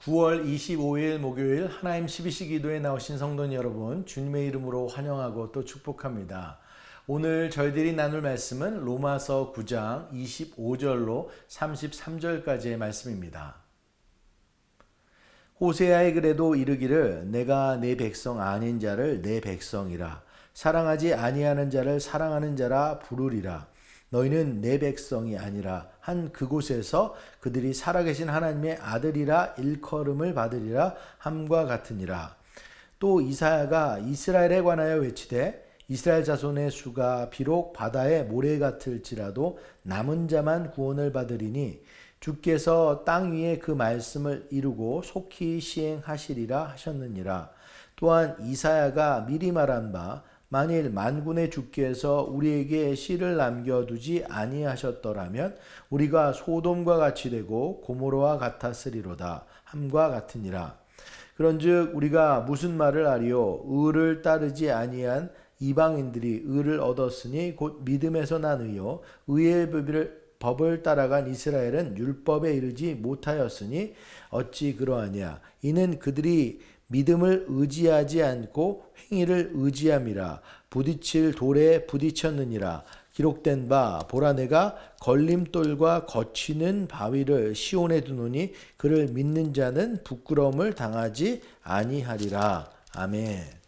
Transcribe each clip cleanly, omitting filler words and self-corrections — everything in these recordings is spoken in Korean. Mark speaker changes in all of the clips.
Speaker 1: 9월 25일 목요일 하나님 12시 기도에 나오신 성도님 여러분, 주님의 이름으로 환영하고 또 축복합니다. 오늘 저희들이 나눌 말씀은 로마서 9장 25절로 33절까지의 말씀입니다. 호세아의 글에도 이르기를 내가 내 백성 아닌 자를 내 백성이라 사랑하지 아니하는 자를 사랑하는 자라 부르리라. 너희는 내 백성이 아니라 한 그곳에서 그들이 살아계신 하나님의 아들이라 일컬음을 받으리라 함과 같으니라. 또 이사야가 이스라엘에 관하여 외치되 이스라엘 자손의 수가 비록 바다의 모래 같을지라도 남은 자만 구원을 받으리니 주께서 땅 위에 그 말씀을 이루고 속히 시행하시리라 하셨느니라. 또한 이사야가 미리 말한 바 만일 만군의 주께서 우리에게 씨를 남겨두지 아니하셨더라면 우리가 소돔과 같이 되고 고모로와 같았으리로다 함과 같으니라. 그런즉 우리가 무슨 말을 하리요? 의를 따르지 아니한 이방인들이 의를 얻었으니 곧 믿음에서 난 의요 의의 법을 따라간 이스라엘은 율법에 이르지 못하였으니 어찌 그러하냐? 이는 그들이 믿음을 의지하지 않고 행위를 의지함이라. 부딪힐 돌에 부딪혔느니라. 기록된 바 보라 내가 걸림돌과 거치는 바위를 시온에 두노니 그를 믿는 자는 부끄러움을 당하지 아니하리라. 아멘.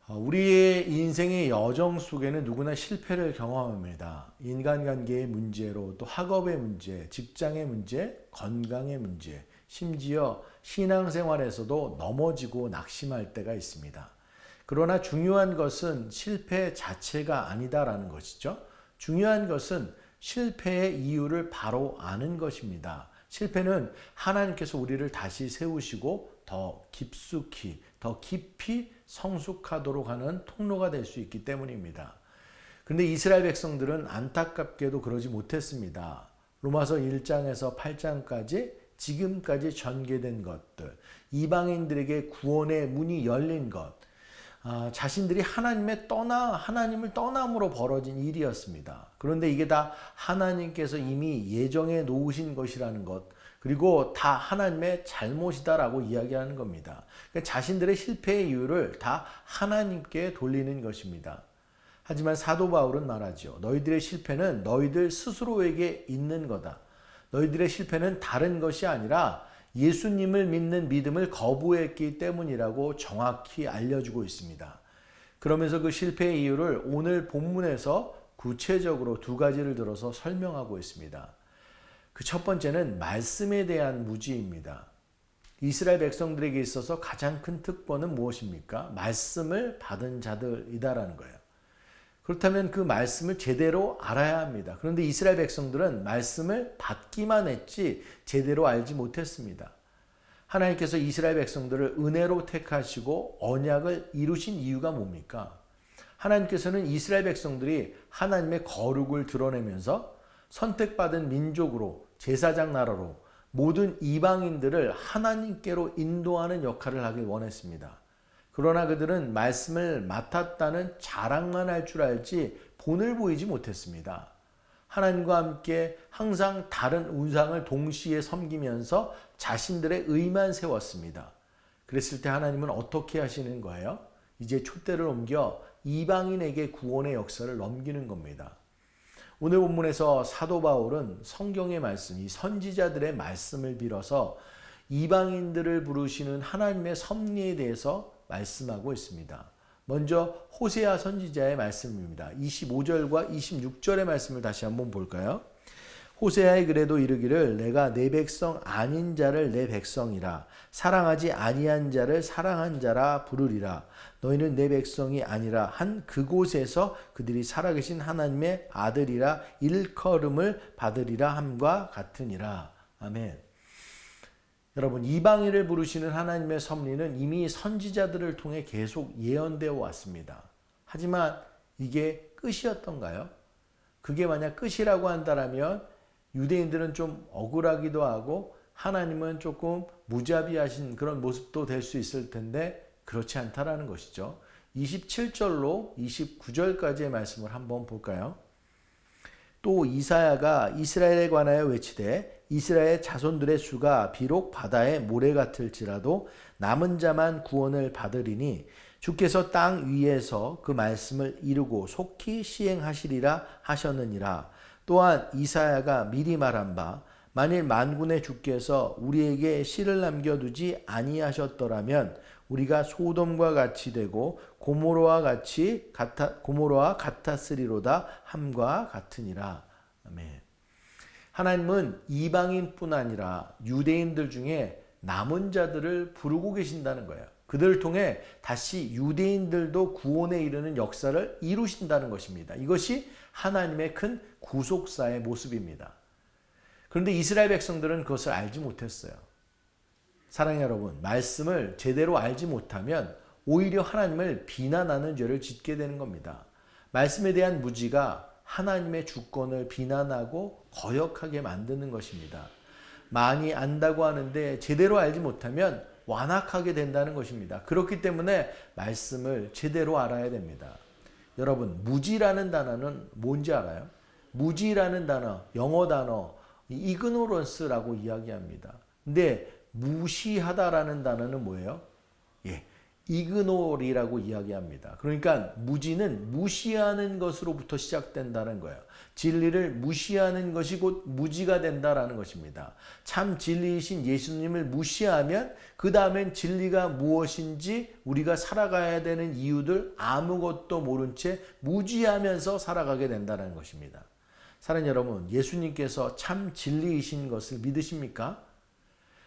Speaker 1: 우리의 인생의 여정 속에는 누구나 실패를 경험합니다. 인간관계의 문제로, 또 학업의 문제, 직장의 문제, 건강의 문제, 심지어 신앙생활에서도 넘어지고 낙심할 때가 있습니다. 그러나 중요한 것은 실패 자체가 아니다라는 것이죠. 중요한 것은 실패의 이유를 바로 아는 것입니다. 실패는 하나님께서 우리를 다시 세우시고 더 깊숙이, 더 깊이 성숙하도록 하는 통로가 될 수 있기 때문입니다. 그런데 이스라엘 백성들은 안타깝게도 그러지 못했습니다. 로마서 1장에서 8장까지 지금까지 전개된 것들, 이방인들에게 구원의 문이 열린 것, 자신들이 하나님을 떠남으로 벌어진 일이었습니다. 그런데 이게 다 하나님께서 이미 예정해 놓으신 것이라는 것, 그리고 다 하나님의 잘못이다라고 이야기하는 겁니다. 그러니까 자신들의 실패의 이유를 다 하나님께 돌리는 것입니다. 하지만 사도 바울은 말하죠. 너희들의 실패는 너희들 스스로에게 있는 거다. 너희들의 실패는 다른 것이 아니라 예수님을 믿는 믿음을 거부했기 때문이라고 정확히 알려주고 있습니다. 그러면서 그 실패의 이유를 오늘 본문에서 구체적으로 두 가지를 들어서 설명하고 있습니다. 그 첫 번째는 말씀에 대한 무지입니다. 이스라엘 백성들에게 있어서 가장 큰 특권은 무엇입니까? 말씀을 받은 자들이다라는 거예요. 그렇다면 그 말씀을 제대로 알아야 합니다. 그런데 이스라엘 백성들은 말씀을 받기만 했지 제대로 알지 못했습니다. 하나님께서 이스라엘 백성들을 은혜로 택하시고 언약을 이루신 이유가 뭡니까? 하나님께서는 이스라엘 백성들이 하나님의 거룩을 드러내면서 선택받은 민족으로, 제사장 나라로 모든 이방인들을 하나님께로 인도하는 역할을 하길 원했습니다. 그러나 그들은 말씀을 맡았다는 자랑만 할 줄 알지 본을 보이지 못했습니다. 하나님과 함께 항상 다른 우상을 동시에 섬기면서 자신들의 의만 세웠습니다. 그랬을 때 하나님은 어떻게 하시는 거예요? 이제 촛대를 옮겨 이방인에게 구원의 역사를 넘기는 겁니다. 오늘 본문에서 사도 바울은 성경의 말씀, 이 선지자들의 말씀을 빌어서 이방인들을 부르시는 하나님의 섭리에 대해서 말씀하고 있습니다. 먼저 호세아 선지자의 말씀입니다. 25절과 26절의 말씀을 다시 한번 볼까요? 호세아의 글에도 이르기를 내가 내 백성 아닌 자를 내 백성이라 사랑하지 아니한 자를 사랑한 자라 부르리라. 너희는 내 백성이 아니라 한 그곳에서 그들이 살아계신 하나님의 아들이라 일컬음을 받으리라 함과 같으니라. 아멘. 여러분, 이방인을 부르시는 하나님의 섭리는 이미 선지자들을 통해 계속 예언되어 왔습니다. 하지만 이게 끝이었던가요? 그게 만약 끝이라고 한다면 유대인들은 좀 억울하기도 하고 하나님은 조금 무자비하신 그런 모습도 될 수 있을 텐데 그렇지 않다라는 것이죠. 27절로 29절까지의 말씀을 한번 볼까요? 또 이사야가 이스라엘에 관하여 외치되 이스라엘 자손들의 수가 비록 바다의 모래 같을지라도 남은 자만 구원을 받으리니 주께서 땅 위에서 그 말씀을 이루고 속히 시행하시리라 하셨느니라. 또한 이사야가 미리 말한 바 만일 만군의 주께서 우리에게 씨를 남겨두지 아니하셨더라면 우리가 소돔과 같이 되고 고모로와 같았으리로다 함과 같으니라. 아멘. 하나님은 이방인뿐 아니라 유대인들 중에 남은 자들을 부르고 계신다는 거예요. 그들을 통해 다시 유대인들도 구원에 이르는 역사를 이루신다는 것입니다. 이것이 하나님의 큰 구속사의 모습입니다. 그런데 이스라엘 백성들은 그것을 알지 못했어요. 사랑하는 여러분, 말씀을 제대로 알지 못하면 오히려 하나님을 비난하는 죄를 짓게 되는 겁니다. 말씀에 대한 무지가 하나님의 주권을 비난하고 거역하게 만드는 것입니다. 많이 안다고 하는데 제대로 알지 못하면 완악하게 된다는 것입니다. 그렇기 때문에 말씀을 제대로 알아야 됩니다. 여러분, 무지라는 단어는 뭔지 알아요? 무지라는 단어, 영어 단어 ignorance라고 이야기합니다. 근데 무시하다라는 단어는 뭐예요? ignore이라고 이야기합니다. 그러니까 무지는 무시하는 것으로부터 시작된다는 거예요. 진리를 무시하는 것이 곧 무지가 된다라는 것입니다. 참 진리이신 예수님을 무시하면 그 다음엔 진리가 무엇인지 우리가 살아가야 되는 이유들 아무것도 모른 채 무지하면서 살아가게 된다는 것입니다. 사랑하는 여러분, 예수님께서 참 진리이신 것을 믿으십니까?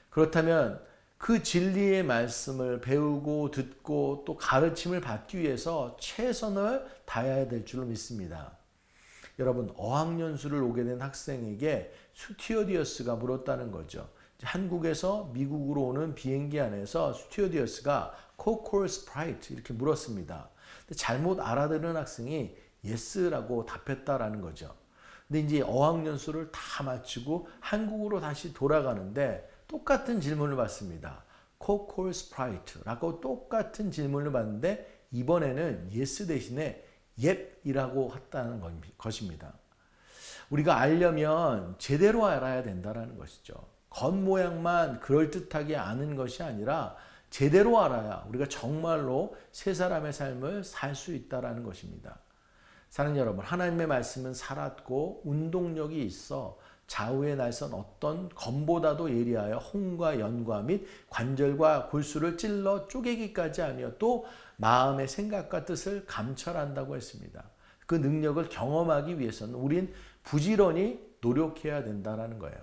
Speaker 1: 그렇다면 그 진리의 말씀을 배우고 듣고 또 가르침을 받기 위해서 최선을 다해야 될 줄로 믿습니다. 여러분, 어학연수를 오게 된 학생에게 스튜어디어스가 물었다는 거죠. 한국에서 미국으로 오는 비행기 안에서 스튜어디어스가 코콜 스프라이트 이렇게 물었습니다. 잘못 알아들은 학생이 예스라고 답했다라는 거죠. 근데 이제 어학연수를 다 마치고 한국으로 다시 돌아가는데 똑같은 질문을 받습니다. 코콜 스프라이트라고 똑같은 질문을 받는데 이번에는 yes 대신에 yep이라고 했다는 것입니다. 우리가 알려면 제대로 알아야 된다는 것이죠. 겉모양만 그럴듯하게 아는 것이 아니라 제대로 알아야 우리가 정말로 새 사람의 삶을 살 수 있다는 것입니다. 사랑하는 여러분, 하나님의 말씀은 살았고 운동력이 있어 좌우의 날선 어떤 검보다도 예리하여 홍과 연과 및 관절과 골수를 찔러 쪼개기까지 하며 또 마음의 생각과 뜻을 감찰한다고 했습니다. 그 능력을 경험하기 위해서는 우린 부지런히 노력해야 된다는 거예요.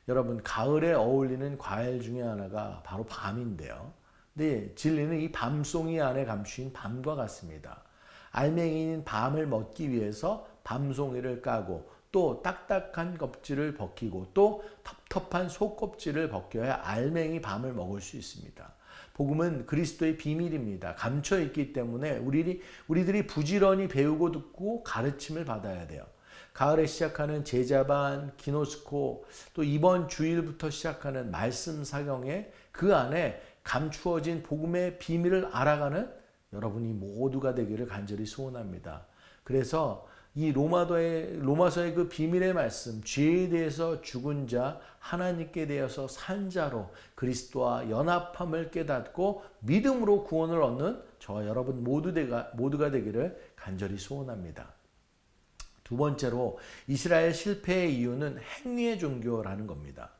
Speaker 1: 여러분, 가을에 어울리는 과일 중에 하나가 바로 밤인데요. 근데 진리는 이 밤송이 안에 감추인 밤과 같습니다. 알맹이인 밤을 먹기 위해서 밤송이를 까고 또 딱딱한 껍질을 벗기고 또 텁텁한 속껍질을 벗겨야 알맹이 밤을 먹을 수 있습니다. 복음은 그리스도의 비밀입니다. 감춰 있기 때문에 우리들이 부지런히 배우고 듣고 가르침을 받아야 돼요. 가을에 시작하는 제자반, 기노스코, 또 이번 주일부터 시작하는 말씀 사경에 그 안에 감추어진 복음의 비밀을 알아가는 여러분이 모두가 되기를 간절히 소원합니다. 그래서 이 로마서의 그 비밀의 말씀, 죄에 대해서 죽은 자, 하나님께 대해서 산 자로 그리스도와 연합함을 깨닫고 믿음으로 구원을 얻는 저와 여러분 모두가 되기를 간절히 소원합니다. 두 번째로 이스라엘 실패의 이유는 행위의 종교라는 겁니다.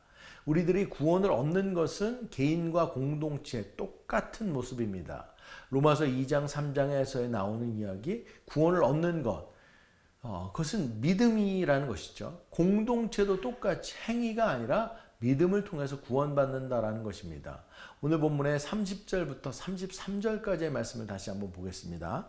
Speaker 1: 우리들이 구원을 얻는 것은 개인과 공동체 똑같은 모습입니다. 로마서 2장 3장에서 나오는 이야기, 구원을 얻는 것, 그것은 믿음이라는 것이죠. 공동체도 똑같이 행위가 아니라 믿음을 통해서 구원받는다라는 것입니다. 오늘 본문의 30절부터 33절까지의 말씀을 다시 한번 보겠습니다.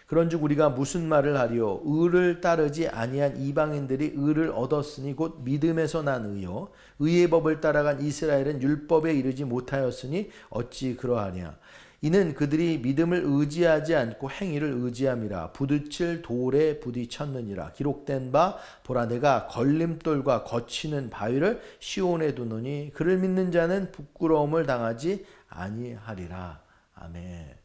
Speaker 1: 그런즉 우리가 무슨 말을 하리요? 의를 따르지 아니한 이방인들이 의를 얻었으니 곧 믿음에서 난 의요. 의의 법을 따라간 이스라엘은 율법에 이르지 못하였으니 어찌 그러하냐? 이는 그들이 믿음을 의지하지 않고 행위를 의지함이라. 부딪힐 돌에 부딪혔느니라. 기록된 바 보라 내가 걸림돌과 거치는 바위를 시온에 두노니 그를 믿는 자는 부끄러움을 당하지 아니하리라. 아멘.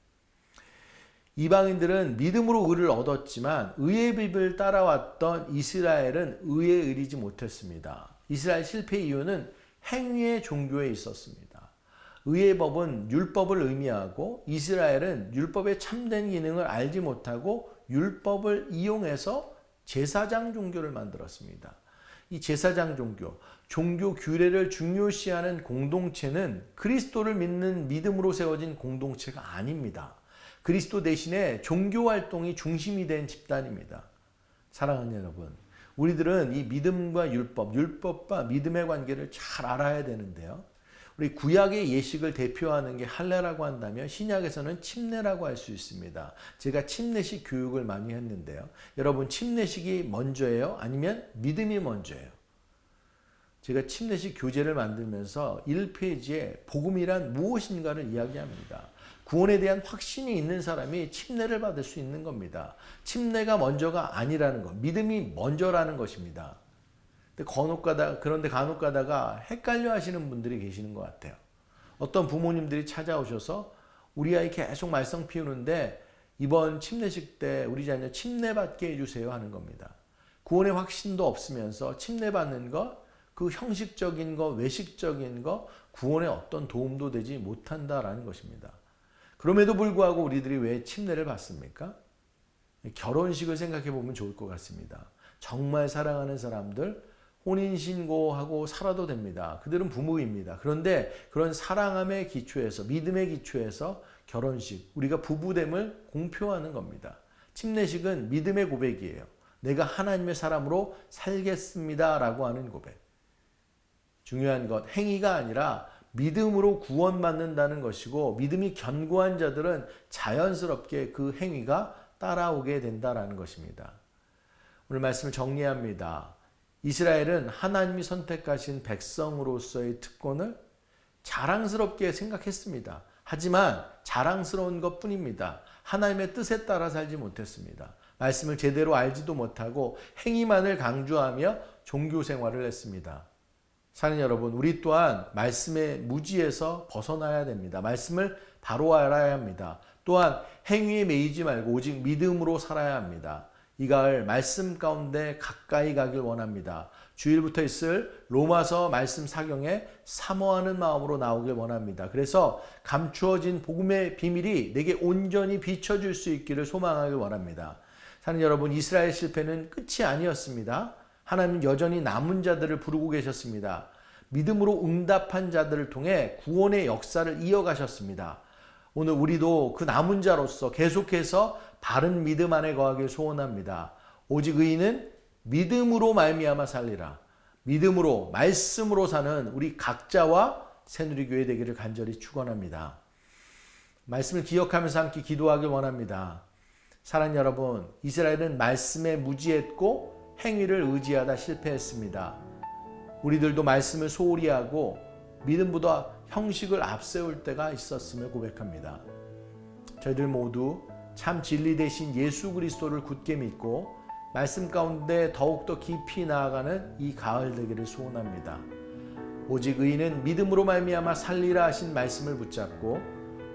Speaker 1: 이방인들은 믿음으로 의를 얻었지만 의의 법을 따라왔던 이스라엘은 의에 이르지 못했습니다. 이스라엘 실패의 이유는 행위의 종교에 있었습니다. 의의 법은 율법을 의미하고 이스라엘은 율법의 참된 기능을 알지 못하고 율법을 이용해서 제사장 종교를 만들었습니다. 이 제사장 종교, 종교 규례를 중요시하는 공동체는 그리스도를 믿는 믿음으로 세워진 공동체가 아닙니다. 그리스도 대신에 종교 활동이 중심이 된 집단입니다. 사랑하는 여러분, 우리들은 이 믿음과 율법과 믿음의 관계를 잘 알아야 되는데요. 우리 구약의 예식을 대표하는 게 할례라고 한다면 신약에서는 침례라고 할 수 있습니다. 제가 침례식 교육을 많이 했는데요. 여러분, 침례식이 먼저예요? 아니면 믿음이 먼저예요? 제가 침례식 교재를 만들면서 1페이지에 복음이란 무엇인가를 이야기합니다. 구원에 대한 확신이 있는 사람이 침례를 받을 수 있는 겁니다. 침례가 먼저가 아니라는 것, 믿음이 먼저라는 것입니다. 그런데 간혹 가다가 헷갈려 하시는 분들이 계시는 것 같아요. 어떤 부모님들이 찾아오셔서 우리 아이 계속 말썽 피우는데 이번 침례식 때 우리 자녀 침례받게 해주세요 하는 겁니다. 구원의 확신도 없으면서 침례받는 것, 그 형식적인 것, 외식적인 것, 구원에 어떤 도움도 되지 못한다라는 것입니다. 그럼에도 불구하고 우리들이 왜 침례를 받습니까? 결혼식을 생각해 보면 좋을 것 같습니다. 정말 사랑하는 사람들 혼인신고하고 살아도 됩니다. 그들은 부부입니다. 그런데 그런 사랑함의 기초에서, 믿음의 기초에서 결혼식, 우리가 부부됨을 공표하는 겁니다. 침례식은 믿음의 고백이에요. 내가 하나님의 사람으로 살겠습니다 라고 하는 고백. 중요한 것, 행위가 아니라 믿음으로 구원받는다는 것이고 믿음이 견고한 자들은 자연스럽게 그 행위가 따라오게 된다는 것입니다. 오늘 말씀을 정리합니다. 이스라엘은 하나님이 선택하신 백성으로서의 특권을 자랑스럽게 생각했습니다. 하지만 자랑스러운 것뿐입니다. 하나님의 뜻에 따라 살지 못했습니다. 말씀을 제대로 알지도 못하고 행위만을 강조하며 종교 생활을 했습니다. 사는 여러분, 우리 또한 말씀의 무지에서 벗어나야 됩니다. 말씀을 바로 알아야 합니다. 또한 행위에 매이지 말고 오직 믿음으로 살아야 합니다. 이 가을 말씀 가운데 가까이 가길 원합니다. 주일부터 있을 로마서 말씀 사경에 사모하는 마음으로 나오길 원합니다. 그래서 감추어진 복음의 비밀이 내게 온전히 비춰줄 수 있기를 소망하길 원합니다. 사는 여러분, 이스라엘 실패는 끝이 아니었습니다. 하나님은 여전히 남은 자들을 부르고 계셨습니다. 믿음으로 응답한 자들을 통해 구원의 역사를 이어가셨습니다. 오늘 우리도 그 남은 자로서 계속해서 바른 믿음 안에 거하길 소원합니다. 오직 의인은 믿음으로 말미암아 살리라. 믿음으로 말씀으로 사는 우리 각자와 새누리교회 되기를 간절히 축원합니다. 말씀을 기억하면서 함께 기도하길 원합니다. 사랑하는 여러분, 이스라엘은 말씀에 무지했고 행위를 의지하다 실패했습니다. 우리들도 말씀을 소홀히 하고 믿음보다 형식을 앞세울 때가 있었음을 고백합니다. 저희들 모두 참 진리 되신 예수 그리스도를 굳게 믿고 말씀 가운데 더욱더 깊이 나아가는 이 가을 되기를 소원합니다. 오직 의인은 믿음으로 말미암아 살리라 하신 말씀을 붙잡고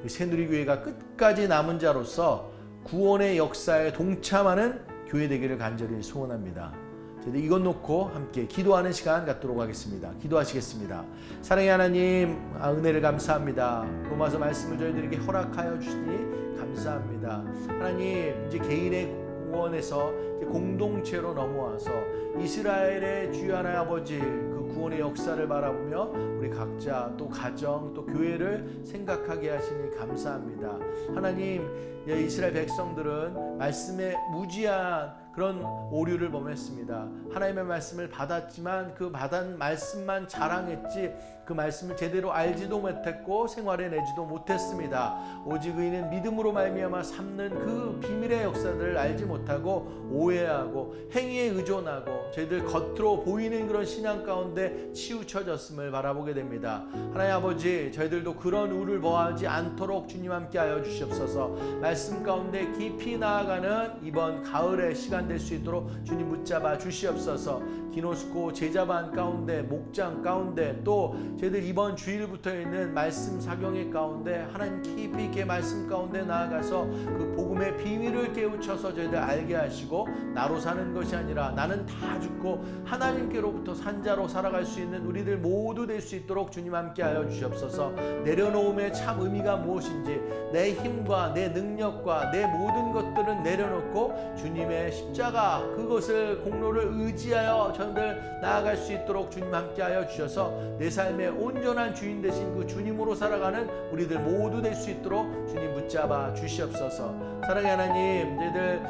Speaker 1: 새누리교회가 끝까지 남은 자로서 구원의 역사에 동참하는 교회 되기를 간절히 소원합니다. 저희들 이것 놓고 함께 기도하는 시간 갖도록 하겠습니다. 기도하시겠습니다. 사랑의 하나님, 은혜를 감사합니다. 로마서 말씀을 저희들에게 허락하여 주시니 감사합니다. 하나님, 이제 개인의 구원에서 이제 공동체로 넘어와서 이스라엘의 주여 하나님 아버지 그 구원의 역사를 바라보며 우리 각자 또 가정 또 교회를 생각하게 하시니 감사합니다. 하나님, 이스라엘 백성들은 말씀에 무지한 그런 오류를 범했습니다. 하나님의 말씀을 받았지만 그 받은 말씀만 자랑했지 그 말씀을 제대로 알지도 못했고 생활해 내지도 못했습니다. 오직 의인은 믿음으로 말미암아 삼는 그 비밀의 역사들을 알지 못하고 오해하고 행위에 의존하고 저희들 겉으로 보이는 그런 신앙 가운데 치우쳐졌음을 바라보게 됩니다. 하나님 아버지, 저희들도 그런 우를 범하지 않도록 주님 함께 하여 주시옵소서. 말씀 가운데 깊이 나아가는 이번 가을의 시간 시간 될 수 있도록 주님 붙잡아 주시옵소서. 기노스코 제자반 가운데, 목장 가운데, 또 저희들 이번 주일부터 있는 말씀 사경회 가운데 하나님 깊이 있게 말씀 가운데 나아가서 그 복음의 비밀을 깨우쳐서 저희들 알게 하시고, 나로 사는 것이 아니라 나는 다 죽고 하나님께로부터 산자로 살아갈 수 있는 우리들 모두 될 수 있도록 주님 함께하여 주시옵소서. 내려놓음의 참 의미가 무엇인지, 내 힘과 내 능력과 내 모든 것들은 내려놓고 주님의 십자가 그것을 공로를 의지하여 저희들 나아갈 수 있도록 주님 함께하여 주셔서 내 삶의 온전한 주인 되신 그 주님으로 살아가는 우리들 모두 될 수 있도록 주님 붙잡아 주시옵소서. 사랑의 하나님, 저희들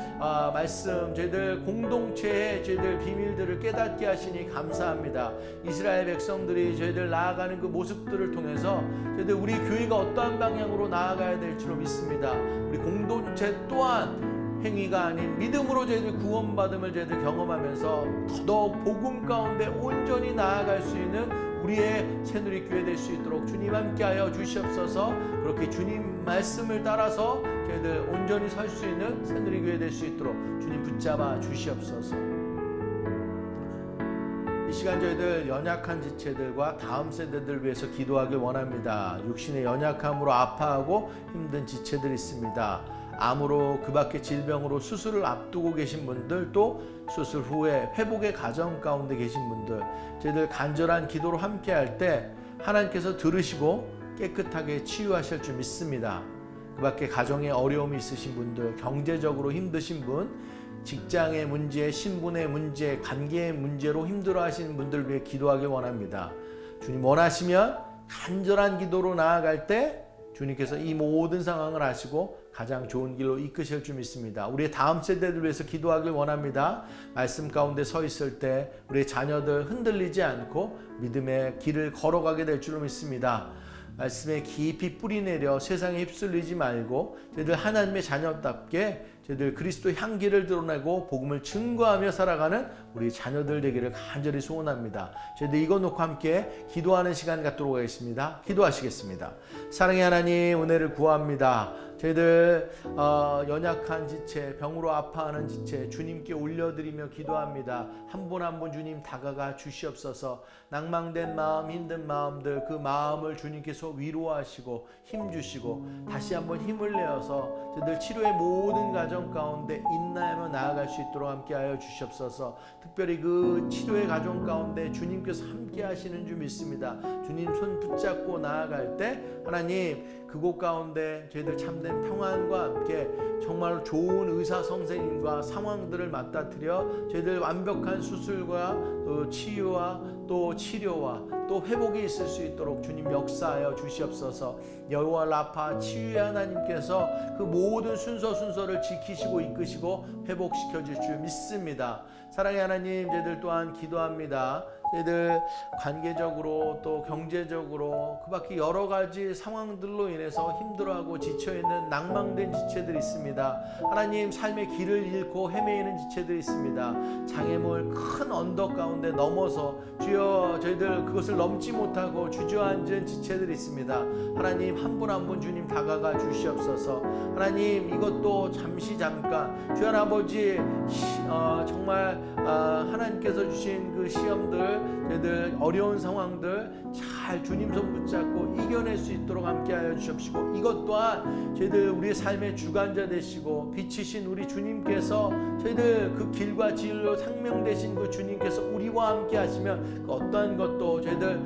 Speaker 1: 말씀, 저희들 공동체의 저희들 비밀들을 깨닫게 하시니 감사합니다. 이스라엘 백성들이 저희들 나아가는 그 모습들을 통해서 저희들 우리 교회가 어떠한 방향으로 나아가야 될 줄로 믿습니다. 우리 공동체 또한 행위가 아닌 믿음으로 저희들 구원받음을 저희들 경험하면서 더더욱 복음 가운데 온전히 나아갈 수 있는 우리의 새누리교회 될 수 있도록 주님 함께하여 주시옵소서. 그렇게 주님 말씀을 따라서 저희들 온전히 설 수 있는 새누리교회 될 수 있도록 주님 붙잡아 주시옵소서. 이 시간 저희들 연약한 지체들과 다음 세대들을 위해서 기도하길 원합니다. 육신의 연약함으로 아파하고 힘든 지체들이 있습니다. 암으로 그 밖에 질병으로 수술을 앞두고 계신 분들, 또 수술 후에 회복의 과정 가운데 계신 분들, 저희들 간절한 기도로 함께할 때 하나님께서 들으시고 깨끗하게 치유하실 줄 믿습니다. 그 밖에 가정에 어려움이 있으신 분들, 경제적으로 힘드신 분, 직장의 문제, 신분의 문제, 관계의 문제로 힘들어하시는 분들을 위해 기도하길 원합니다. 주님 원하시면 간절한 기도로 나아갈 때 주님께서 이 모든 상황을 아시고 가장 좋은 길로 이끄실 줄 믿습니다. 우리의 다음 세대들 위해서 기도하길 원합니다. 말씀 가운데 서 있을 때 우리의 자녀들 흔들리지 않고 믿음의 길을 걸어가게 될 줄로 믿습니다. 말씀에 깊이 뿌리내려 세상에 휩쓸리지 말고 저희들 하나님의 자녀답게 저희들 그리스도 향기를 드러내고 복음을 증거하며 살아가는 우리 자녀들 되기를 간절히 소원합니다. 저희들 이거 놓고 함께 기도하는 시간 갖도록 하겠습니다. 기도하시겠습니다. 사랑의 하나님, 은혜를 구합니다. 저희들 연약한 지체, 병으로 아파하는 지체 주님께 올려드리며 기도합니다. 한 분 한 분 주님 다가가 주시옵소서. 낭망된 마음, 힘든 마음들, 그 마음을 주님께서 위로하시고 힘주시고 다시 한번 힘을 내어서 저희들 치료의 모든 과정 가운데 인내하며 나아갈 수 있도록 함께하여 주시옵소서. 특별히 그 치료의 과정 가운데 주님께서 함께 하시는 줄 믿습니다. 주님 손 붙잡고 나아갈 때 하나님 그곳 가운데 저희들 참된 평안과 함께 정말 좋은 의사 선생님과 상황들을 맞닥뜨려 저희들 완벽한 수술과 또 치유와 또 치료와 또 회복이 있을 수 있도록 주님 역사하여 주시옵소서. 여호와 라파 치유의 하나님께서 그 모든 순서를 지키시고 이끄시고 회복시켜 주실 줄 믿습니다. 사랑의 하나님, 저희들 또한 기도합니다. 저희들 관계적으로 또 경제적으로 그 밖에 여러 가지 상황들로 인해서 힘들어하고 지쳐있는 낭망된 지체들이 있습니다. 하나님, 삶의 길을 잃고 헤매이는 지체들이 있습니다. 장애물 큰 언덕 가운데 넘어서 주여 저희들 그것을 넘지 못하고 주저앉은 지체들이 있습니다. 하나님, 한 분 한 분 주님 다가가 주시옵소서. 하나님, 이것도 잠깐 주여 아버지 정말 하나님께서 주신 그 시험들, 저희들 어려운 상황들 잘 주님 손 붙잡고 이겨낼 수 있도록 함께하여 주십시오. 이것 또한 저희들 우리의 삶의 주관자 되시고 빛이신 우리 주님께서 저희들 그 길과 진리로 생명되신 그 주님께서 우리와 함께 하시면 그 어떠한 것도 저희들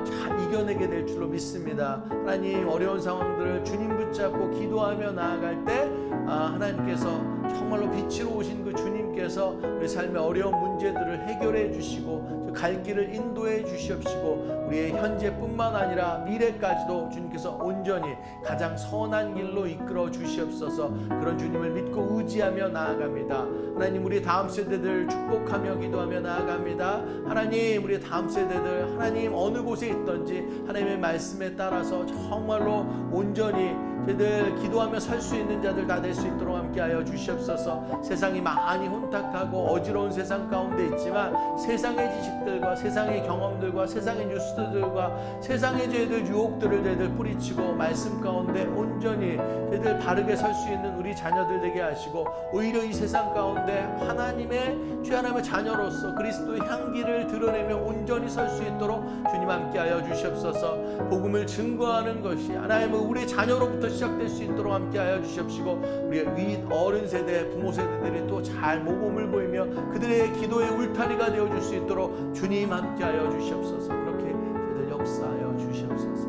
Speaker 1: 잘 이겨내게 될 줄로 믿습니다. 하나님, 어려운 상황들을 주님 붙잡고 기도하며 나아갈 때 하나님께서 정말로 빛으로 오신 그 주님께서 우리 삶의 어려운 문제들을 해결해 주시고 갈 길을 인도해 주시옵시고 우리의 현재뿐만 아니라 미래까지도 주님께서 온전히 가장 선한 길로 이끌어 주시옵소서. 그런 주님을 믿고 의지하며 나아갑니다. 하나님, 우리 다음 세대들 축복하며 기도하며 나아갑니다. 하나님, 우리 다음 세대들 하나님 어느 곳에 있든지 하나님의 말씀에 따라서 정말로 온전히 저희들 기도하며 살 수 있는 자들 다 될 수 있도록 함께하여 주시옵소서. 세상이 많이 혼탁하고 어지러운 세상 가운데 있지만 세상의 지식들과 세상의 경험들과 세상의 뉴스들과 세상의 죄들 유혹들을 저희들 뿌리치고 말씀 가운데 온전히 저희들 바르게 설 수 있는 우리 자녀들 되게 하시고, 오히려 이 세상 가운데 하나님의 주 하나님의 자녀로서 그리스도의 향기를 드러내며 온전히 설 수 있도록 주님 함께하여 주시옵소서. 복음을 증거하는 것이 하나님은 우리 자녀로부터 시작될 수 있도록 함께하여 주시옵시고, 우리의 윗 어른 세대 부모 세대들이 또 잘 모범을 보이며 그들의 기도의 울타리가 되어줄 수 있도록 주님 함께하여 주시옵소서. 그렇게 저희들 역사하여 주시옵소서.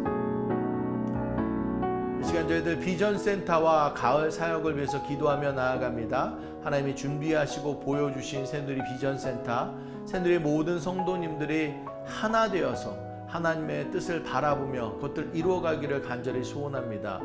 Speaker 1: 이 시간 저희들 비전센터와 가을 사역을 위해서 기도하며 나아갑니다. 하나님이 준비하시고 보여주신 새누리 비전센터, 새누리 모든 성도님들이 하나 되어서 하나님의 뜻을 바라보며 그것들 이루어가기를 간절히 소원합니다.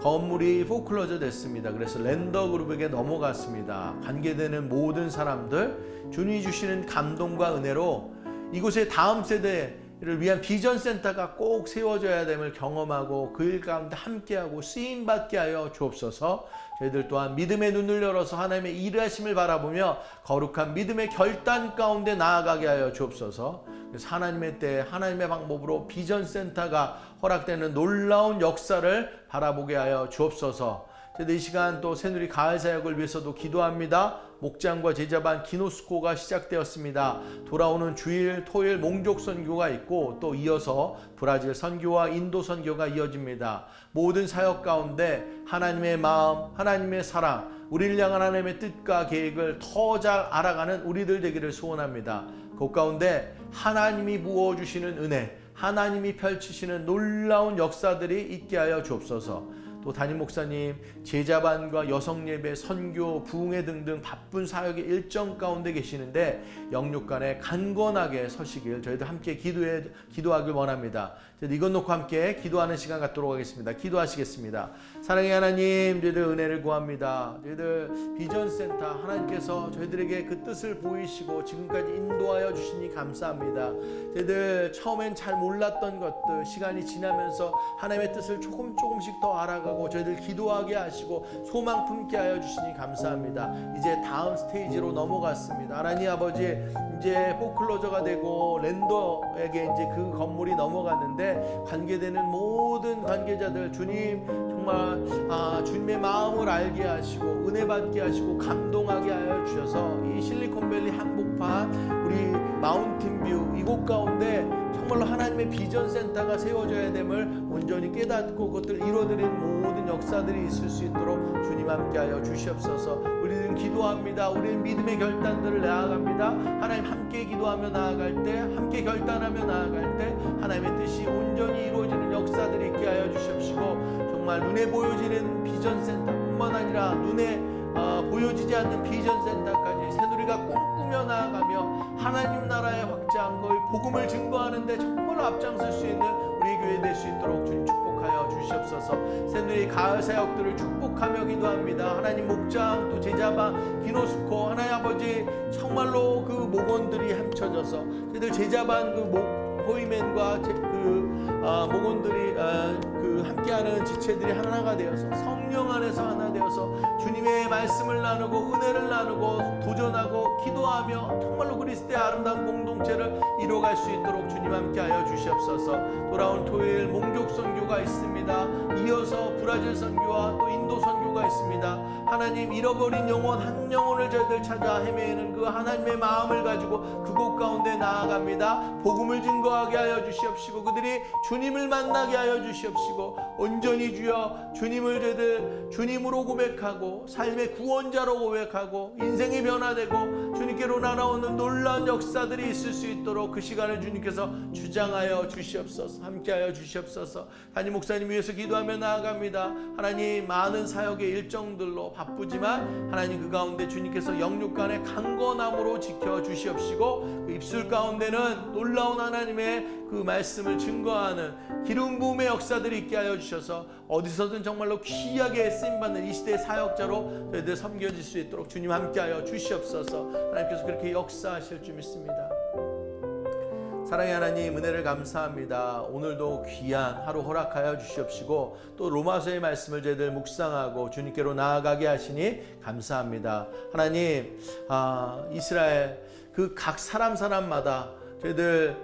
Speaker 1: 건물이 포클로저 됐습니다. 그래서 랜더그룹에게 넘어갔습니다. 관계되는 모든 사람들 주님이 주시는 감동과 은혜로 이곳의 다음 세대를 위한 비전센터가 꼭 세워져야 됨을 경험하고 그 일 가운데 함께하고 쓰임받게 하여 주옵소서. 저희들 또한 믿음의 눈을 열어서 하나님의 일하심을 바라보며 거룩한 믿음의 결단 가운데 나아가게 하여 주옵소서. 그래서 하나님의 때 하나님의 방법으로 비전센터가 허락되는 놀라운 역사를 바라보게 하여 주옵소서. 저희들 이 시간 또 새누리 가을 사역을 위해서도 기도합니다. 목장과 제자반 기노스코가 시작되었습니다. 돌아오는 주일 토요일 몽족 선교가 있고 또 이어서 브라질 선교와 인도 선교가 이어집니다. 모든 사역 가운데 하나님의 마음, 하나님의 사랑, 우리를 향한 하나님의 뜻과 계획을 더 잘 알아가는 우리들 되기를 소원합니다. 그 가운데 하나님이 부어주시는 은혜, 하나님이 펼치시는 놀라운 역사들이 있게 하여 주옵소서. 또 담임 목사님 제자반과 여성예배, 선교, 부흥회 등등 바쁜 사역의 일정 가운데 계시는데 영육간에 강건하게 서시길 저희들 함께 기도하길 원합니다. 이것 놓고 함께 기도하는 시간 갖도록 하겠습니다. 기도하시겠습니다. 사랑의 하나님, 저희들 은혜를 구합니다. 저희들 비전센터 하나님께서 저희들에게 그 뜻을 보이시고 지금까지 인도하여 주시니 감사합니다. 저희들 처음엔 잘 몰랐던 것들 시간이 지나면서 하나님의 뜻을 조금씩 더 알아가고 저희들 기도하게 하시고 소망 품게 하여 주시니 감사합니다. 이제 다음 스테이지로 넘어갔습니다. 하나님 아버지, 이제 포클로저가 되고 랜더에게 이제 그 건물이 넘어갔는데 관계되는 모든 관계자들 주님 정말 주님의 마음을 알게 하시고 은혜 받게 하시고 감동하게 하여 주셔서 이 실리콘밸리 한복판 우리 마운틴뷰 이곳 가운데 정말로 하나님의 비전센터가 세워져야 됨을 온전히 깨닫고 그것들 이루어드리는 모든 역사들이 있을 수 있도록 주님 함께하여 주시옵소서. 우리는 기도합니다. 우리는 믿음의 결단들을 나아갑니다. 하나님 함께 기도하며 나아갈 때, 함께 결단하며 나아갈 때 하나님의 뜻이 온전히 이루어지는 역사들이 있게 하여 주시옵시고, 정말 눈에 보여지는 비전센터뿐만 아니라 눈에 보여지지 않는 비전센터까지 새누리가 꿈꾸며 나아가며 하나님 나라의 확장, 거의 복음을 증거하는 데 정말로 앞장설 수 있는 우리 교회 될 수 있도록 주님 축복하여 주시옵소서. 새누리 가을 사역들을 축복하며 기도합니다. 하나님 목장 또 제자반 기노스코 하나님 아버지 정말로 그 목원들이 합쳐져서 저희들 제자반 그 보이맨과 목원들이 그 함께하는 지체들이 하나가 되어서 성령 안에서 하나 되어서 주님의 말씀을 나누고 은혜를 나누고 도전하고 기도하며 정말로 그리스도의 아름다운 공동체를 이루어갈 수 있도록 주님 함께하여 주시옵소서. 돌아온 토요일 몽족 선교가 있습니다. 이어서 브라질 선교와 또 인도 선교가 있습니다. 하나님 잃어버린 영혼 한 영혼을 저희들 찾아 헤매는 그 하나님의 마음을 가지고 그곳 가운데 나아갑니다. 복음을 증거하게 하여 주시옵시고 그들이 주님을 만나게 하여 주시옵시고 온전히 주여 주님을 저희들 주님으로 고백하고 삶의 구원자로 고백하고 인생이 변화되고 주님께로 날아오는 놀라운 역사들이 있을 수 있도록 그 시간을 주님께서 주장하여 주시옵소서. 함께하여 주시옵소서. 담임 목사님 위해서 기도하며 나아갑니다. 하나님 많은 사역의 일정들로 바쁘지만 하나님 그 가운데 주님께서 영육간의 강건함으로 지켜주시옵시고 그 입술 가운데는 놀라운 하나님의 그 말씀을 증거하는 기름 부음의 역사들이 있게 하여 주셔서 어디서든 정말로 귀하게 쓰임받는 이 시대의 사역자로 저희들 섬겨질 수 있도록 주님 함께하여 주시옵소서. 하나님께서 그렇게 역사하실 줄 믿습니다. 사랑의 하나님, 은혜를 감사합니다. 오늘도 귀한 하루 허락하여 주시옵시고 또 로마서의 말씀을 저희들 묵상하고 주님께로 나아가게 하시니 감사합니다. 하나님, 이스라엘 그 각 사람마다 저희들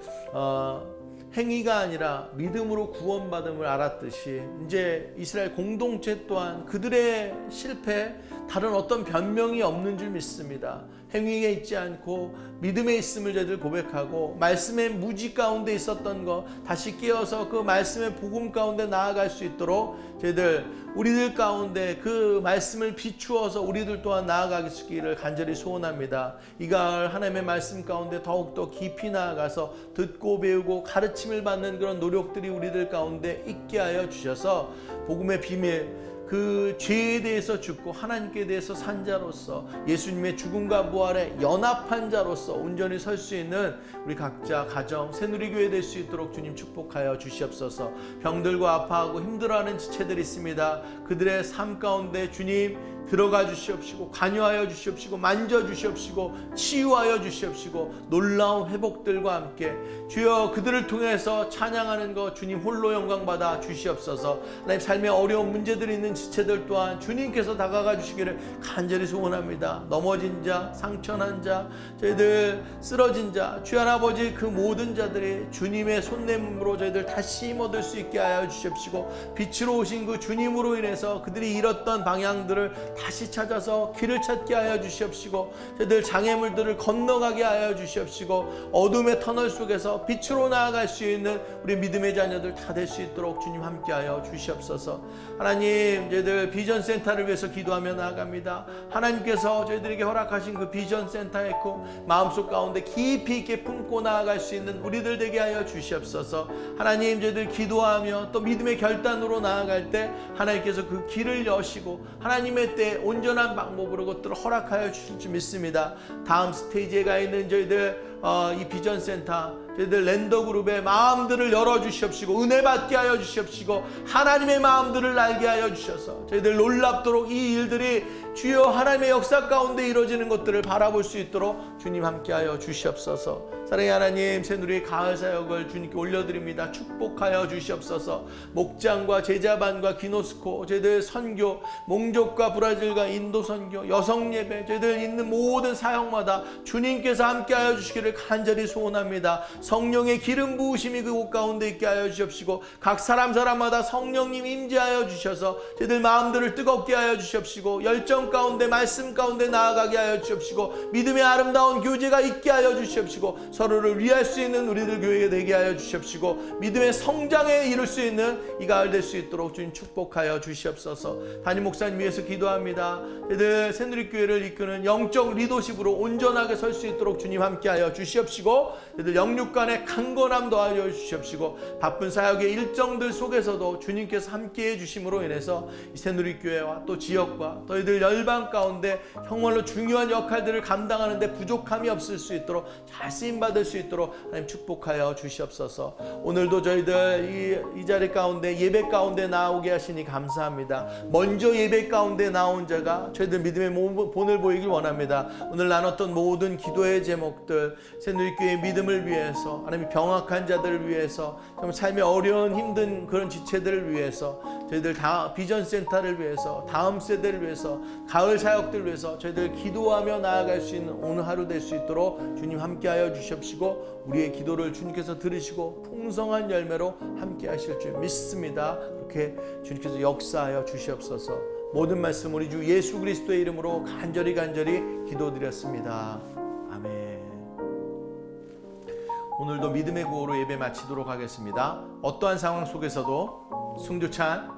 Speaker 1: 행위가 아니라 믿음으로 구원받음을 알았듯이 이제 이스라엘 공동체 또한 그들의 실패 다른 어떤 변명이 없는 줄 믿습니다. 행위에 있지 않고 믿음에 있음을 저희들 고백하고 말씀의 무지 가운데 있었던 것 다시 깨어서 그 말씀의 복음 가운데 나아갈 수 있도록 저희들 우리들 가운데 그 말씀을 비추어서 우리들 또한 나아가기를 간절히 소원합니다. 이 가을 하나님의 말씀 가운데 더욱더 깊이 나아가서 듣고 배우고 가르침을 받는 그런 노력들이 우리들 가운데 있게 하여 주셔서 복음의 비밀 그 죄에 대해서 죽고 하나님께 대해서 산 자로서 예수님의 죽음과 부활에 연합한 자로서 온전히 설 수 있는 우리 각자 가정 새누리교회 될 수 있도록 주님 축복하여 주시옵소서. 병들고 아파하고 힘들어하는 지체들이 있습니다. 그들의 삶 가운데 주님 들어가 주시옵시고 관여하여 주시옵시고 만져 주시옵시고 치유하여 주시옵시고 놀라운 회복들과 함께 주여 그들을 통해서 찬양하는 것 주님 홀로 영광 받아 주시옵소서. 하나님 삶에 어려운 문제들이 있는 지체들 또한 주님께서 다가가 주시기를 간절히 소원합니다. 넘어진 자, 상처난 자, 저희들 쓰러진 자, 주여 아버지 그 모든 자들이 주님의 손냄으로 저희들 다시 힘 얻을 수 있게 하여 주시옵시고 빛으로 오신 그 주님으로 인해서 그들이 잃었던 방향들을 다시 찾아서 길을 찾게 하여 주시옵시고 저희들 장애물들을 건너가게 하여 주시옵시고 어둠의 터널 속에서 빛으로 나아갈 수 있는 우리 믿음의 자녀들 다 될 수 있도록 주님 함께하여 주시옵소서. 하나님 저희들 비전센터를 위해서 기도하며 나아갑니다. 하나님께서 저희들에게 허락하신 그 비전센터에 있고 마음속 가운데 깊이 있게 품고 나아갈 수 있는 우리들 되게 하여 주시옵소서. 하나님 저희들 기도하며 또 믿음의 결단으로 나아갈 때 하나님께서 그 길을 여시고 하나님의 때 온전한 방법으로 그것들을 허락하여 주실 줄 믿습니다. 다음 스테이지에 가 있는 저희들 이 비전센터 저희들 랜더그룹의 마음들을 열어주시옵시고 은혜 받게 하여 주시옵시고 하나님의 마음들을 알게 하여 주셔서 저희들 놀랍도록 이 일들이 주여 하나님의 역사 가운데 이루어지는 것들을 바라볼 수 있도록 주님 함께하여 주시옵소서. 사랑의 하나님 새누리의 가을 사역을 주님께 올려드립니다. 축복하여 주시옵소서. 목장과 제자반과 기노스코 저희들 선교 몽족과 브라질과 인도 선교 여성 예배 저희들 있는 모든 사역마다 주님께서 함께하여 주시기를 간절히 소원합니다. 성령의 기름 부으심이 그곳 가운데 있게 하여 주시옵시고 각 사람마다 성령님 임재하여 주셔서 저희들 마음들을 뜨겁게 하여 주시옵시고 열정 가운데 말씀 가운데 나아가게 하여 주시옵시고 믿음의 아름다운 교제가 있게 하여 주시옵시고 서로를 위할 수 있는 우리들 교회가 되게 하여 주시옵시고 믿음의 성장에 이룰 수 있는 이 가을 될 수 있도록 주님 축복하여 주시옵소서. 담임 목사님 위해서 기도합니다. 저희들 새누리교회를 이끄는 영적 리더십으로 온전하게 설 수 있도록 주님 함께하여 주시옵시고 저희들 영육간의 강건함 더하여 주시옵시고 바쁜 사역의 일정들 속에서도 주님께서 함께해 주심으로 인해서 이 새누리교회와 또 지역과 또 이들 열방 가운데 정말로 중요한 역할들을 감당하는 데 부족함이 없을 수 있도록 잘 쓰임받을 수 있도록 하나님 축복하여 주시옵소서. 오늘도 저희들 이 자리 가운데 예배 가운데 나오게 하시니 감사합니다. 먼저 예배 가운데 나온 자가 저희들 믿음의 본을 보이길 원합니다. 오늘 나눴던 모든 기도의 제목들 새누리교회의 믿음을 위해서 하나님 병학한 자들을 위해서 정말 삶의 어려운 힘든 그런 지체들을 위해서 저희들 다 비전센터를 위해서 다음 세대를 위해서 가을 사역들을 위해서 저희들 기도하며 나아갈 수 있는 오늘 하루 될 수 있도록 주님 함께하여 주시옵시고 우리의 기도를 주님께서 들으시고 풍성한 열매로 함께하실 줄 믿습니다. 그렇게 주님께서 역사하여 주시옵소서. 모든 말씀 우리 주 예수 그리스도의 이름으로 간절히 기도드렸습니다. 아멘. 오늘도 믿음의 구호로 예배 마치도록 하겠습니다. 어떠한 상황 속에서도 승조찬